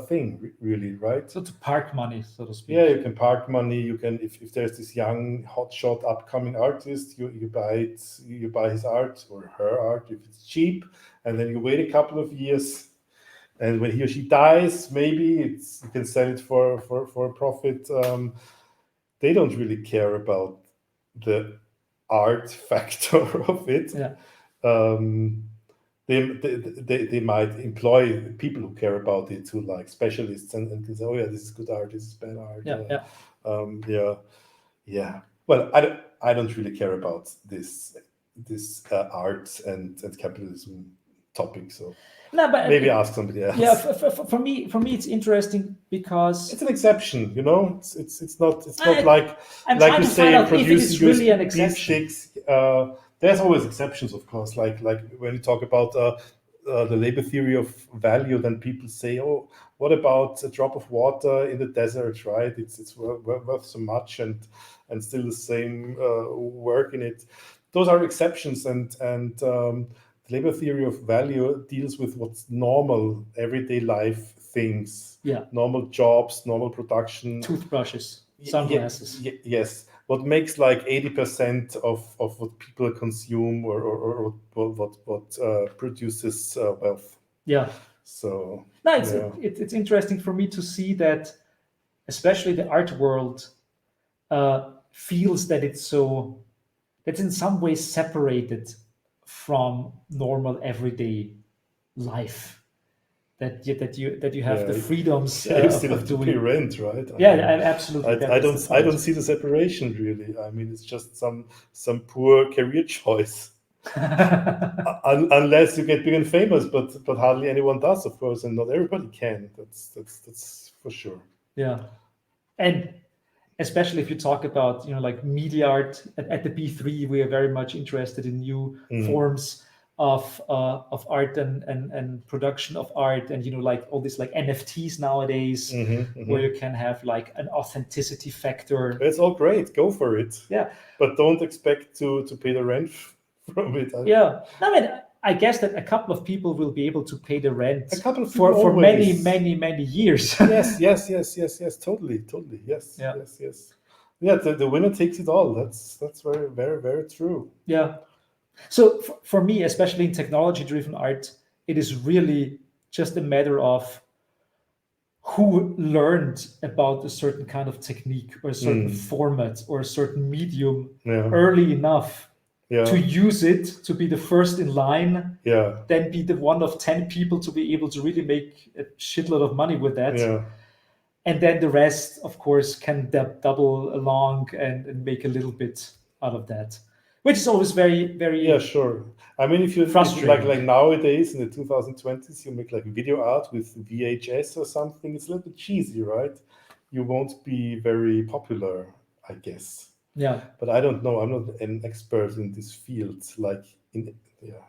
thing, really, right? So to park money, so to speak. Yeah, you can park money. You can, if there's this young, hotshot, upcoming artist, you buy it, you buy his art or her art if it's cheap, and then you wait a couple of years. And when he or she dies, maybe you can sell it for a profit. They don't really care about the art factor of it. Yeah. They might employ people who care about it, who like specialists and can say, oh yeah, this is good art, this is bad art. Yeah. Well, I don't really care about this art and capitalism topic. So No, but maybe ask somebody else. yeah, for me, it's interesting because It's an exception, you know. It's not I- like I'm like trying you to find say out if it producing is really an USB exception. sticks. There's always exceptions, of course. Like when you talk about the labor theory of value, then people say, oh, what about a drop of water in the desert, right? It's worth so much and still the same work in it. Those are exceptions, and the labor theory of value deals with what's normal, everyday life things, Yeah, normal jobs, normal production. toothbrushes, Y- sunglasses. yes, what makes like 80% of what people consume, or what produces wealth. Yeah. So No, yeah, it's interesting for me to see that, especially the art world, feels that that's in some ways separated from normal everyday life. That you have the yeah, freedoms yeah. You still of have to pay doing. rent, right? I Yeah, mean, absolutely. I That's the don't point. see the separation really. I mean, it's just some poor career choice. Unless you get big and famous, but hardly anyone does, of course, and not everybody can. That's for sure. Yeah, and especially if you talk about like media art at the B3, we are very much interested in new forms of art and production of art, and like all this like NFTs nowadays, where you can have like an authenticity factor. It's all great. Go for it. Yeah, But don't expect to pay the rent from it. yeah. I mean, I guess that a couple of people will be able to pay the rent A couple of people for many, always. many years. Yes. Totally. Yes. Yeah. Yes. Yeah, the winner takes it all. That's very true. Yeah. So for me, especially in technology-driven art, it is really just a matter of who learned about a certain kind of technique or a certain format or a certain medium Yeah. early enough Yeah. to use it, to be the first in line, Yeah. then be the one of 10 people to be able to really make a shitload of money with that. Yeah. And then the rest, of course, can double along and make a little bit out of that, which is always very, very Yeah, sure. I mean, if you frustrating. like nowadays in the 2020s, you make like video art with VHS or something, it's a little bit cheesy, right? You won't be very popular, I guess. Yeah. But I don't know. I'm not an expert in this field, yeah.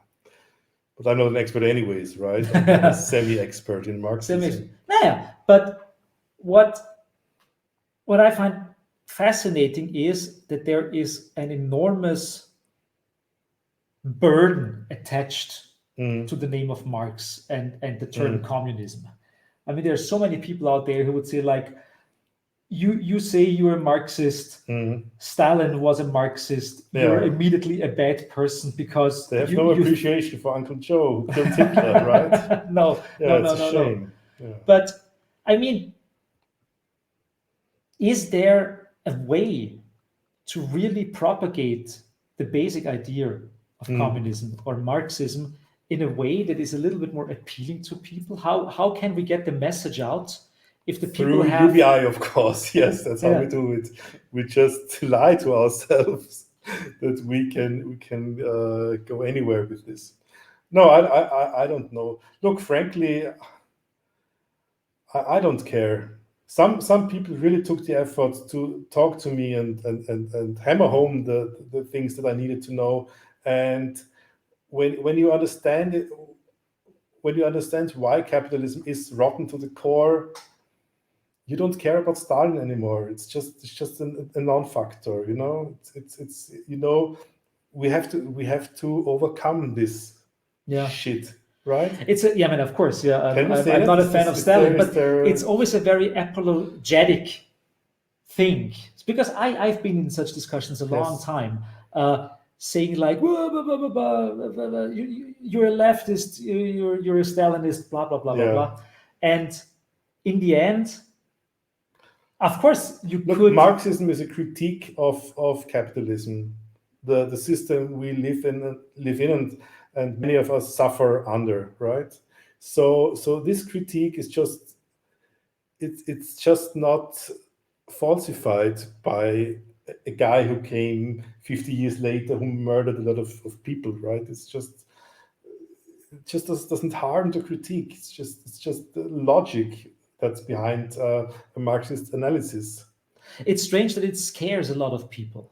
But I'm not an expert anyways, right? I'm a semi-expert in Marxism. Yeah, but what I find fascinating is that there is an enormous burden attached to the name of Marx and the term communism. I mean, there are so many people out there who would say, like, you say you're a Marxist, Stalin was a Marxist, you're immediately a bad person because they have no appreciation for Uncle Joe who killed Hitler, right? No. It's a shame. Yeah. But I mean, is there a way to really propagate the basic idea of communism or Marxism in a way that is a little bit more appealing to people? How can we get the message out if the people through have UBI, of course? Yes, that's how we do it. We just lie to ourselves that we can go anywhere with this. No, I don't know. Look, frankly, I don't care. Some people really took the effort to talk to me and hammer home the things that I needed to know. And when you understand it, when you understand why capitalism is rotten to the core, you don't care about Stalin anymore. It's just a non-factor, you know. It's you know, we have to overcome this shit. Right? I mean, of course, yeah. I'm not a fan of Is Stalin, there- but it's always a very apologetic thing. It's because I've been in such discussions a long time, saying like, "Whoa, blah, blah, blah, blah, blah, blah, you're a leftist, you're a Stalinist, blah blah blah blah blah," and in the end, of course, Marxism is a critique of capitalism, the system we live in, and many of us suffer under, right? So this critique is it's just not falsified by a guy who came 50 years later who murdered a lot of people, right? It just doesn't harm the critique. It's just the logic that's behind a Marxist analysis. It's strange that it scares a lot of people.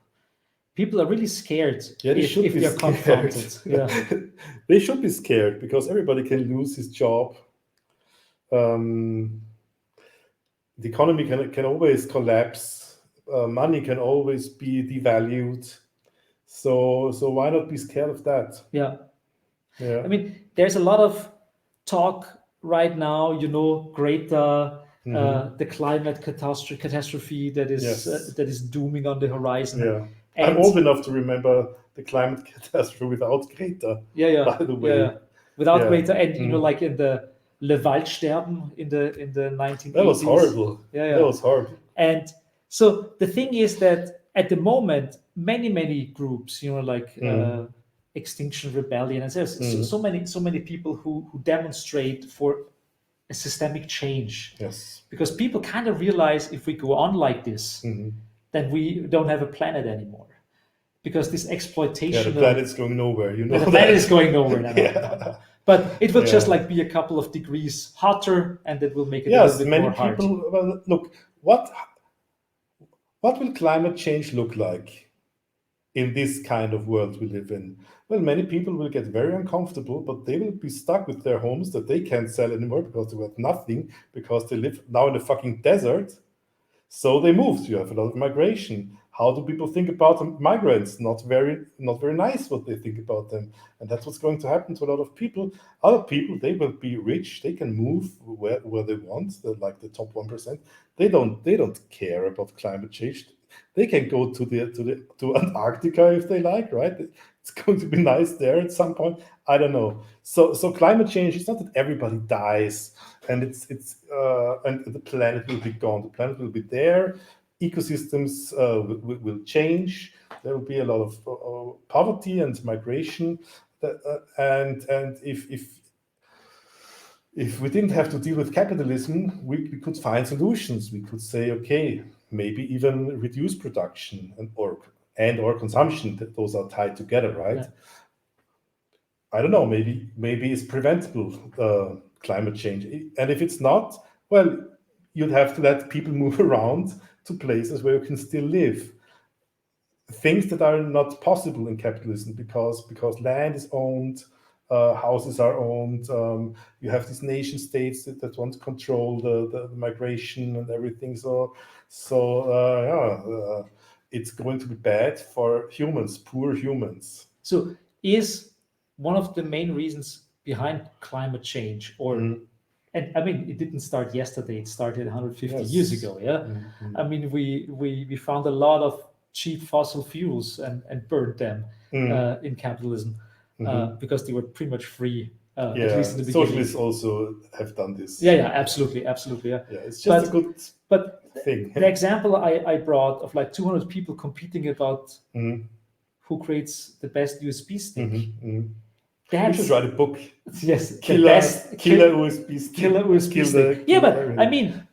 People are really scared Yeah, they should if be they're scared. confronted. Yeah. They should be scared because everybody can lose his job. The economy can always collapse. Money can always be devalued. So why not be scared of that? Yeah. Yeah. I mean, there's a lot of talk right now, Greta, the climate catastrophe that is Yes. that is dooming on the horizon. Yeah. I'm And old enough to remember the climate catastrophe without Greta, yeah, by the way. yeah. Without Yeah. Greta, and like in the Waldsterben in the 1980s. That was horrible. Yeah. That was horrible. And so the thing is that at the moment, many groups, like Extinction Rebellion, and there's so many people who demonstrate for a systemic change. Yes. Because people kind of realize if we go on like this, then we don't have a planet anymore. Because this exploitation, Yeah, the planet's going nowhere. You know, the planet is going nowhere. No. Yeah. But it will just like be a couple of degrees hotter, and that will make it a little bit many more hard. people. Well, look, what will climate change look like in this kind of world we live in? Well, many people will get very uncomfortable, but they will be stuck with their homes that they can't sell anymore because they have nothing, because they live now in a fucking desert. So they moved. You have a lot of migration. How do people think about migrants? Not very nice what they think about them. And that's what's going to happen to a lot of people. Other people, they will be rich. They can move where they want. They're like the top 1%. They don't care about climate change. They can go to Antarctica if they like, right? It's going to be nice there at some point. I don't know. So climate change is not that everybody dies and and the planet will be gone. The planet will be there. Ecosystems will change. There will be a lot of poverty and migration. And if we didn't have to deal with capitalism, we could find solutions. We could say, okay, maybe even reduce production or consumption. Those are tied together, right? Yeah. I don't know. Maybe it's preventable climate change, and if it's not, well, you'd have to let people move around to places where you can still live. Things that are not possible in capitalism because land is owned, houses are owned. You have these nation states that want to control the migration and everything. It's going to be bad for humans, poor humans. So is one of the main reasons behind climate change, and I mean, it didn't start yesterday, it started 150 years ago. Yeah. I mean, we found a lot of cheap fossil fuels and burned them in capitalism because they were pretty much free. At least in the beginning. Socialists also have done this. Yeah, absolutely. Yeah, it's just a good thing. The example I brought of like 200 people competing about who creates the best USB stick. We should write a book. Yes, killer USB stick. Killer USB stick. Yeah, but everything. I mean,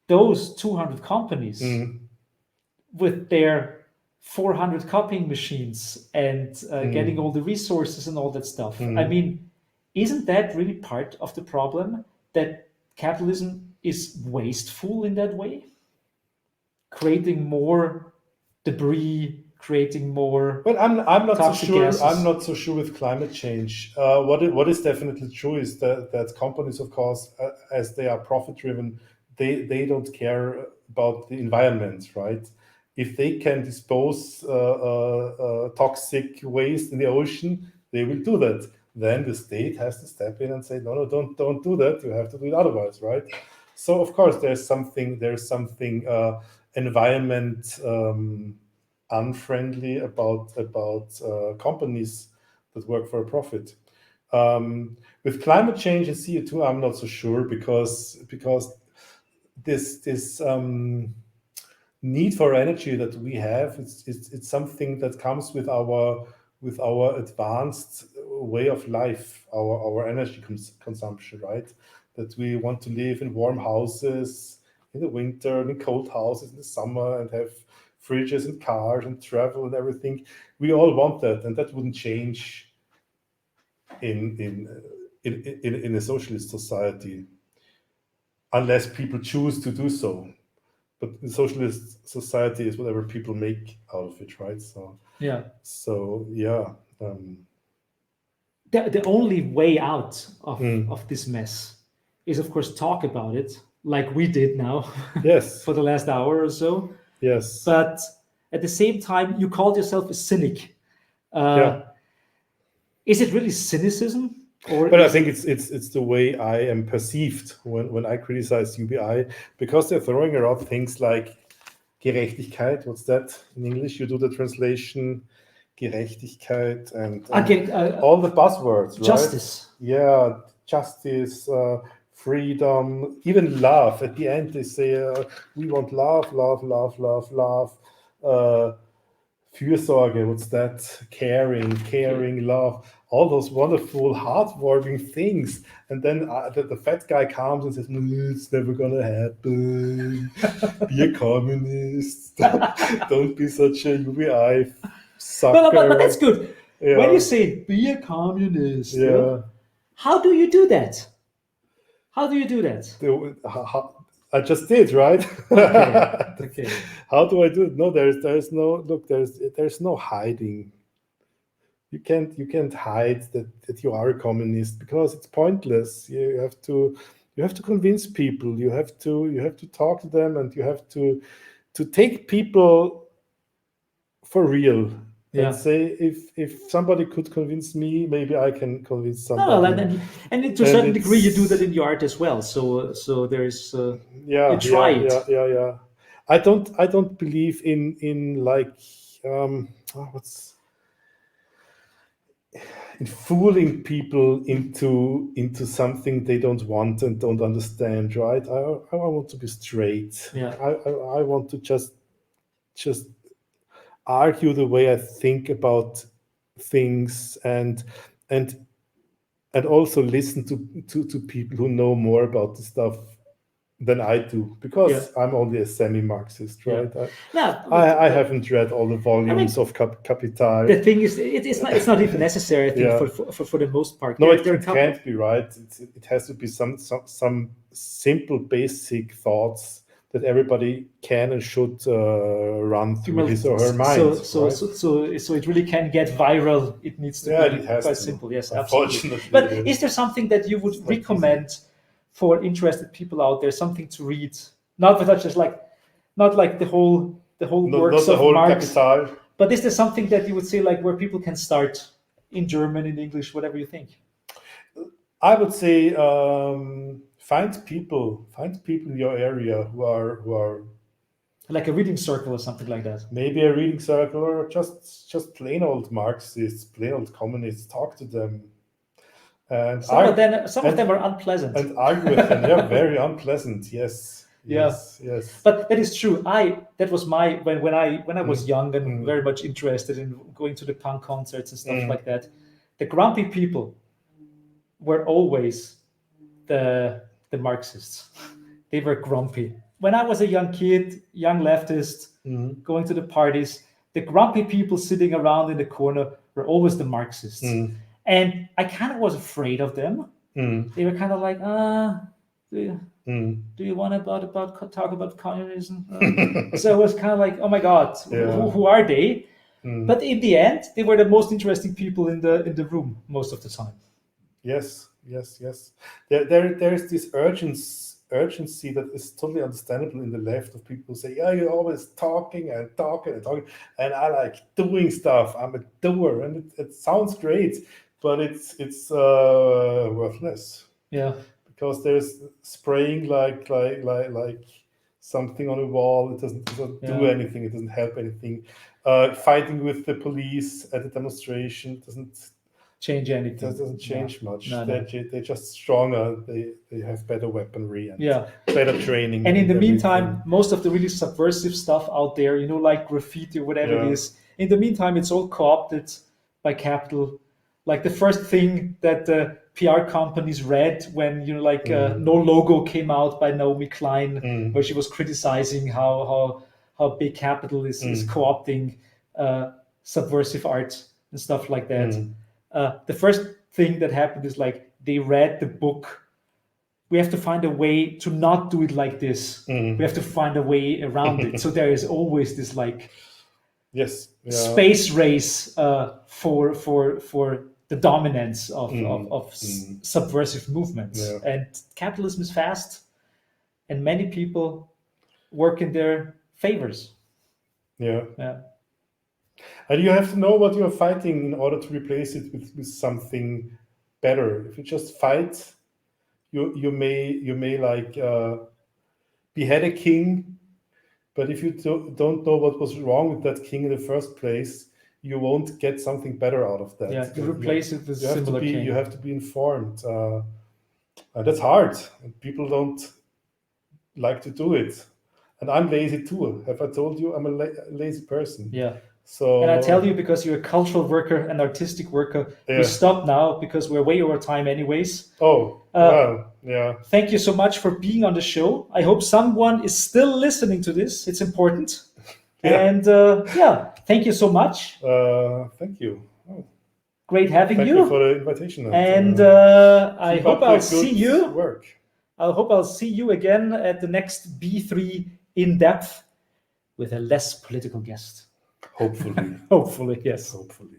those 200 companies with their 400 copying machines and getting all the resources and all that stuff. I mean, isn't that really part of the problem, that capitalism is wasteful in that way? Creating more debris, creating more. Well, I'm not so sure. Gases. I'm not so sure with climate change. What is definitely true is that companies, of course, as they are profit driven, they don't care about the environment, right? If they can dispose toxic waste in the ocean, they will do that. Then the state has to step in and say, no, don't do that. You have to do it otherwise, right? So of course there's something environment unfriendly about companies that work for a profit. With climate change and CO2, I'm not so sure because this need for energy that we have, it's something that comes with our advanced way of life, our energy consumption, right? That we want to live in warm houses, in the winter and in cold houses in the summer and have fridges and cars and travel and everything. We all want that, and that wouldn't change in a socialist society unless people choose to do so. But the socialist society is whatever people make out of it, right? So Yeah. yeah. The only way out Mm. of this mess is, of course, talk about it, like we did now Yes. for the last hour or so. Yes. But at the same time, you called yourself a cynic. Yeah. Is it really cynicism? Or But I is think it's the way I am perceived when I criticize UBI, because they're throwing around things like Gerechtigkeit. What's that in English? You do the translation, Gerechtigkeit, and all the buzzwords, right? justice. Yeah, justice, freedom, even love. At the end, they say we want love, love, love, love, love. Fürsorge, what's that? Caring, love, all those wonderful, heartwarming things. And then the fat guy comes and says, it's never gonna happen. Be a communist. Don't be such a UBI sucker. But that's good. Yeah. When you say be a communist, Yeah. how do you do that? How do you do that? I just did, right? Okay. How do I do it? No, there's no hiding. You can't hide that you are a communist, because it's pointless. You have to convince people. You have to talk to them, and you have to take people for real. Yeah. And say, if somebody could convince me, maybe I can convince somebody. No, and to a certain degree, you do that in your art as well. So there's you try it. Yeah. I don't believe in like what's in fooling people into something they don't want and don't understand. Right? I want to be straight. Yeah. I want to just argue the way I think about things, and also listen to people who know more about the stuff than I do, because I'm only a semi-Marxist, right? I haven't read all the volumes of Capital. The thing is, it's not even necessary, I think, for the most part. No, it can't be, right? It has to be some simple, basic thoughts that everybody can and should run through his or her mind. So it really can get viral. It needs to be quite simple. Yes, absolutely. But is there something that you would recommend for interested people out there? Something to read, not like the whole works of Marx, Capital. But is there something that you would say, like, where people can start in German, in English, whatever you think? I would say find people in your area who are like a reading circle or something like that. Maybe a reading circle, or just plain old Marxists, plain old communists. Talk to them. And some of them are unpleasant. And argue with them. Yeah, very unpleasant. Yes. Yes. But that is true. That was my when I was young and very much interested in going to the punk concerts and stuff like that. The grumpy people were always the Marxists. They were grumpy. When I was a young kid, young leftist, going to the parties, the grumpy people sitting around in the corner were always the Marxists. And I kind of was afraid of them. They were kind of like, do you want to talk about communism? So it was kind of like, oh my God, who are they? But in the end, they were the most interesting people in the room most of the time. Yes. There's this urgency that is totally understandable in the left, of people who say, yeah, you're always talking, and I like doing stuff. I'm a doer, and it sounds great, but it's worthless. Yeah. Because there's spraying like something on a wall. It doesn't do anything. It doesn't help anything. Fighting with the police at a demonstration doesn't change anything. That doesn't change much. No. They're just stronger. They have better weaponry and better training. And in the meantime, most of the really subversive stuff out there, like graffiti or whatever it is, in the meantime, it's all co-opted by capital. Like the first thing that PR companies read when no logo came out by Naomi Klein, where she was criticizing how big capital is co-opting subversive art and stuff like that. The first thing that happened is they read the book. We have to find a way to not do it like this. We have to find a way around it. So there is always this yes, space race for the dominance of subversive movements. And capitalism is fast, and many people work in their favors. Yeah. And you have to know what you are fighting in order to replace it with something better. If you just fight, you may behead a king, but if you don't know what was wrong with that king in the first place, you won't get something better out of that. Yeah, you replace it with a similar king. You have to be informed. That's hard. People don't like to do it. And I'm lazy too. Have I told you I'm a lazy person? Yeah. So, and I tell you, because you're a cultural worker and artistic worker, we stop now because we're way over time anyways. Wow. Yeah. Thank you so much for being on the show. I hope someone is still listening to this. It's important. And thank you so much. Thank you. Oh. Great having Thank you for the invitation. And I hope I'll see you. Work. I hope I'll see you again at the next B3 In Depth with a less political guest. Hopefully. Hopefully, yes. Hopefully.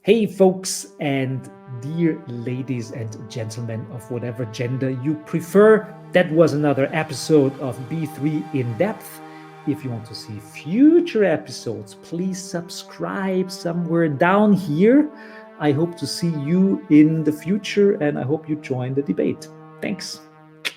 Hey, folks, and dear ladies and gentlemen of whatever gender you prefer, that was another episode of B3 In Depth. If you want to see future episodes, please subscribe somewhere down here. I hope to see you in the future, and I hope you join the debate. Thanks.